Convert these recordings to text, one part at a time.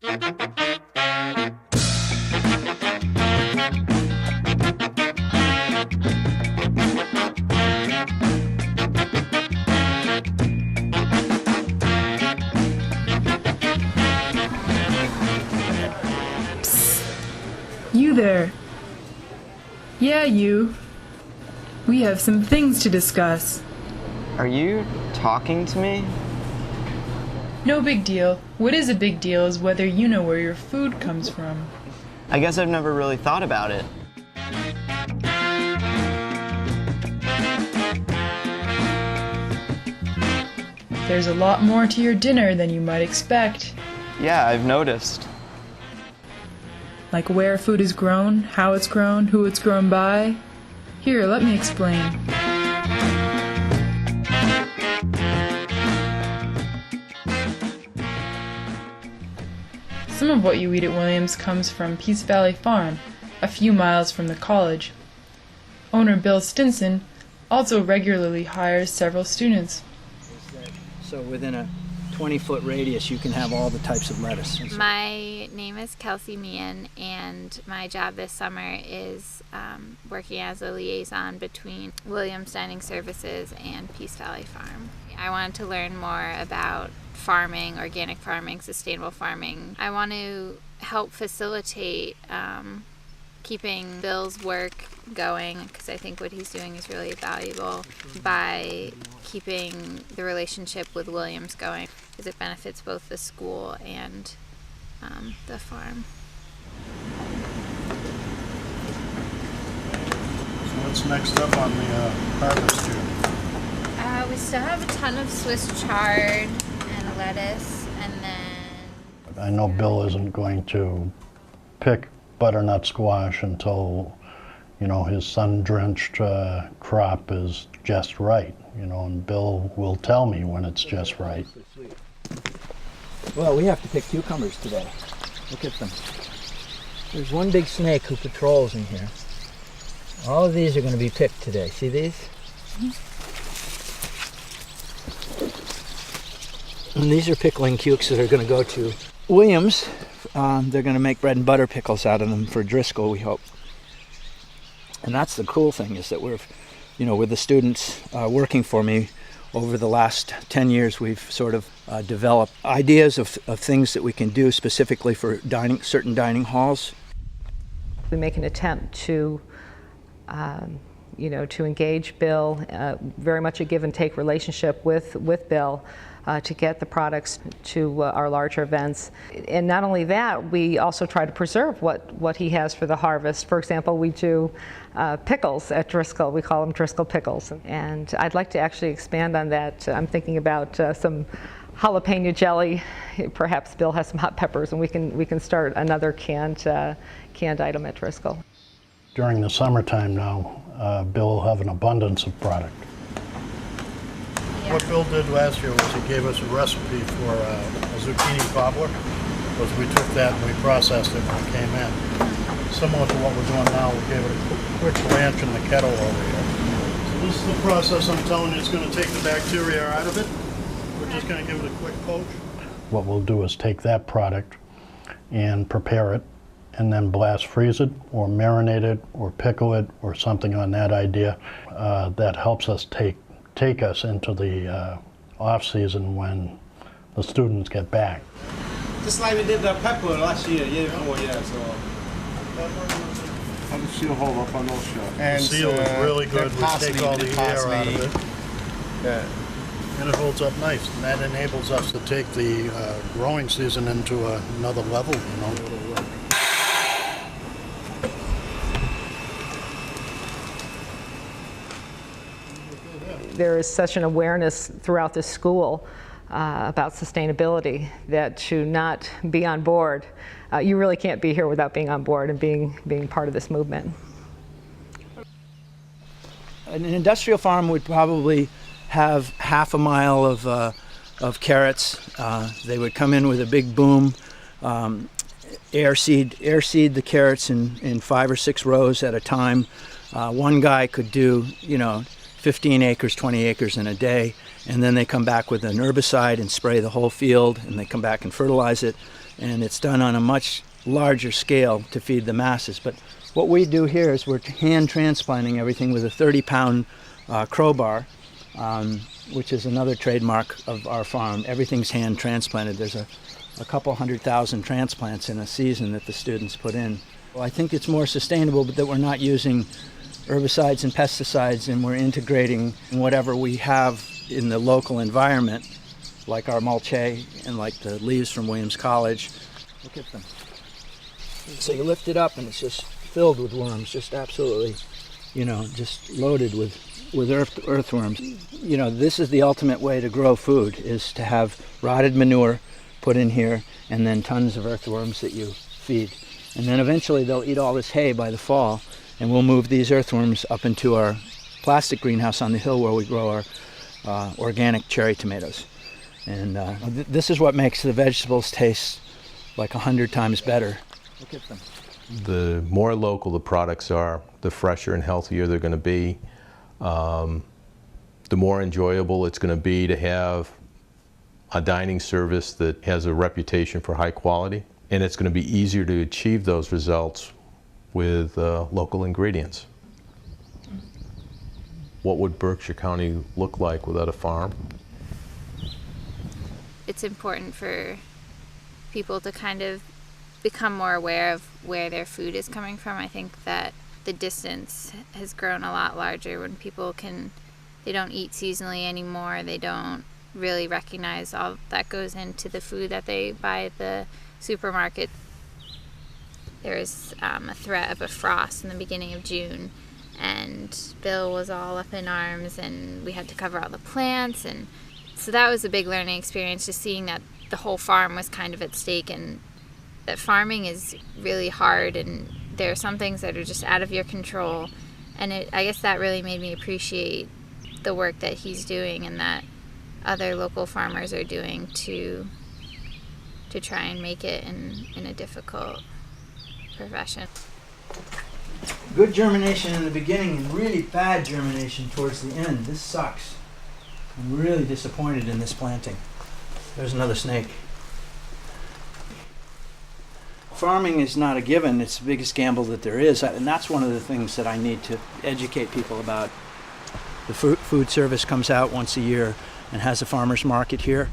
You there. Yeah, you. We have some things to discuss. Are you talking to me? No big deal. What is a big deal is whether you know where your food comes from. I guess I've never really thought about it. There's a lot more to your dinner than you might expect. Yeah, I've noticed. Like where food is grown, how it's grown, who it's grown by. Here, let me explain. Some of what you eat at Williams comes from Peace Valley Farm, a few miles from the college. Owner Bill Stinson also regularly hires several students. So within a 20-foot radius, you can have all the types of lettuce. My name is Kelsey Meehan, and my job this summer is working as a liaison between Williams Dining Services and Peace Valley Farm. I wanted to learn more about farming, organic farming, sustainable farming. I want to help facilitate keeping Bill's work going, because I think what he's doing is really valuable, by keeping the relationship with Williams going, because it benefits both the school and the farm. So what's next up on the harvest here? We still have a ton of Swiss chard and lettuce, and then... I know Bill isn't going to pick butternut squash until, his sun-drenched crop is just right, and Bill will tell me when it's just right. Well, we have to pick cucumbers today. Look at them. There's one big snake who patrols in here. All of these are going to be picked today. See these? And these are pickling cukes that are going to go to Williams. They're going to make bread and butter pickles out of them for Driscoll, we hope. And that's the cool thing, is that we're, with the students working for me over the last 10 years, we've sort of developed ideas of things that we can do specifically for certain dining halls. We make an attempt to, to engage Bill, very much a give and take relationship with Bill, to get the products to our larger events. And not only that, we also try to preserve what he has for the harvest. For example, we do pickles at Driscoll. We call them Driscoll pickles. And I'd like to actually expand on that. I'm thinking about some jalapeno jelly. Perhaps Bill has some hot peppers, and we can start another canned item at Driscoll. During the summertime now, Bill will have an abundance of product. What Bill did last year was he gave us a recipe for a zucchini cobbler. We took that and we processed it when it came in. Similar to what we're doing now, we gave it a quick blanch in the kettle over here. So this is the process I'm telling you. It's going to take the bacteria out of it. We're just going to give it a quick poach. What we'll do is take that product and prepare it, and then blast freeze it or marinate it or pickle it or something on that idea. That helps us take us into the off season when the students get back. Just like we did the pepper last year, so. How does seal hold up on those shots? The seal is really good. We take all the air out of it. Yeah. And it holds up nice. And that enables us to take the growing season into another level, There is such an awareness throughout the school about sustainability that to not be on board, you really can't be here without being on board and being part of this movement. An industrial farm would probably have half a mile of carrots. They would come in with a big boom, air seed the carrots in 5 or 6 rows at a time. One guy could do, 15 acres, 20 acres in a day, and then they come back with an herbicide and spray the whole field, and they come back and fertilize it. and it's done on a much larger scale to feed the masses. But what we do here is we're hand transplanting everything with a 30-pound crowbar, which is another trademark of our farm. Everything's hand transplanted. There's a couple 100,000 transplants in a season that the students put in. Well, I think it's more sustainable, but that we're not using herbicides and pesticides, and we're integrating whatever we have in the local environment, like our mulch and like the leaves from Williams College. Look at them. So you lift it up and it's just filled with worms, just absolutely, just loaded with earthworms. This is the ultimate way to grow food, is to have rotted manure put in here and then tons of earthworms that you feed. And then eventually they'll eat all this hay by the fall, and we'll move these earthworms up into our plastic greenhouse on the hill where we grow our organic cherry tomatoes. And this is what makes the vegetables taste like 100 times better. Look at them. The more local the products are, the fresher and healthier they're going to be. The more enjoyable it's going to be to have a dining service that has a reputation for high quality. And it's going to be easier to achieve those results with local ingredients. What would Berkshire County look like without a farm? It's important for people to kind of become more aware of where their food is coming from. I think that the distance has grown a lot larger when people they don't eat seasonally anymore. They don't really recognize all that goes into the food that they buy at the supermarket. There was a threat of a frost in the beginning of June, and Bill was all up in arms, and we had to cover all the plants, and so that was a big learning experience, just seeing that the whole farm was kind of at stake, and that farming is really hard, and there are some things that are just out of your control, and I guess that really made me appreciate the work that he's doing and that other local farmers are doing to try and make it in a difficult profession. Good germination in the beginning and really bad germination towards the end. This sucks. I'm really disappointed in this planting. There's another snake. Farming is not a given. It's the biggest gamble that there is, and that's one of the things that I need to educate people about. The food service comes out once a year and has a farmer's market here,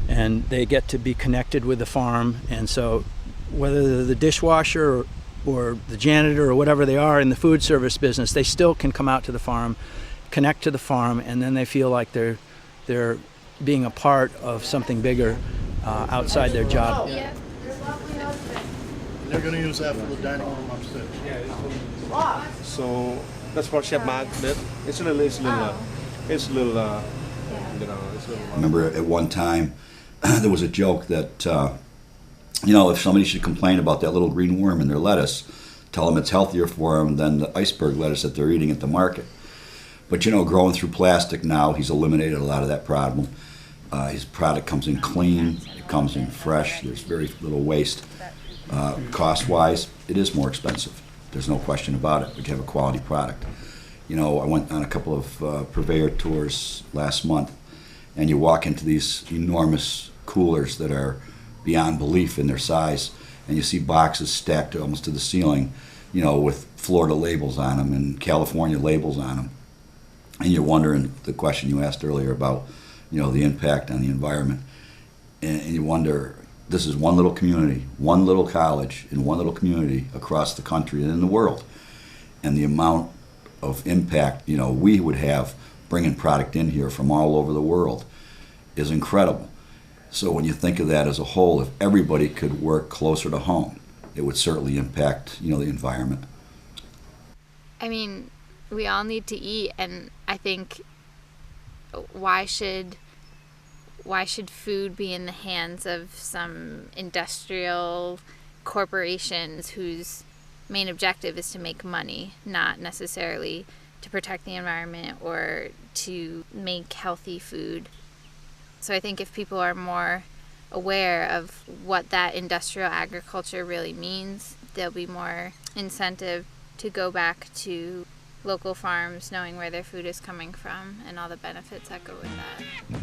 and they get to be connected with the farm, and so whether they're the dishwasher or the janitor or whatever they are in the food service business, they still can come out to the farm, connect to the farm, and then they feel like they're being a part of something bigger outside their job. They're going to use that for the dining room upstairs. So that's what Chef Mark did. It's a little, it's a little. I remember at one time there was a joke that if somebody should complain about that little green worm in their lettuce, tell them it's healthier for them than the iceberg lettuce that they're eating at the market. But growing through plastic now, he's eliminated a lot of that problem. His product comes in clean, it comes in fresh, there's very little waste. Cost-wise, it is more expensive. There's no question about it, but you have a quality product. I went on a couple of purveyor tours last month, and you walk into these enormous coolers that are beyond belief in their size, and you see boxes stacked almost to the ceiling, with Florida labels on them and California labels on them. And you're wondering the question you asked earlier about, the impact on the environment. And you wonder, this is one little community, one little college in one little community across the country and in the world. And the amount of impact, we would have bringing product in here from all over the world is incredible. So when you think of that as a whole, if everybody could work closer to home, it would certainly impact, the environment. I mean, we all need to eat, and I think why should food be in the hands of some industrial corporations whose main objective is to make money, not necessarily to protect the environment or to make healthy food? So I think if people are more aware of what that industrial agriculture really means, there'll be more incentive to go back to local farms, knowing where their food is coming from and all the benefits that go with that.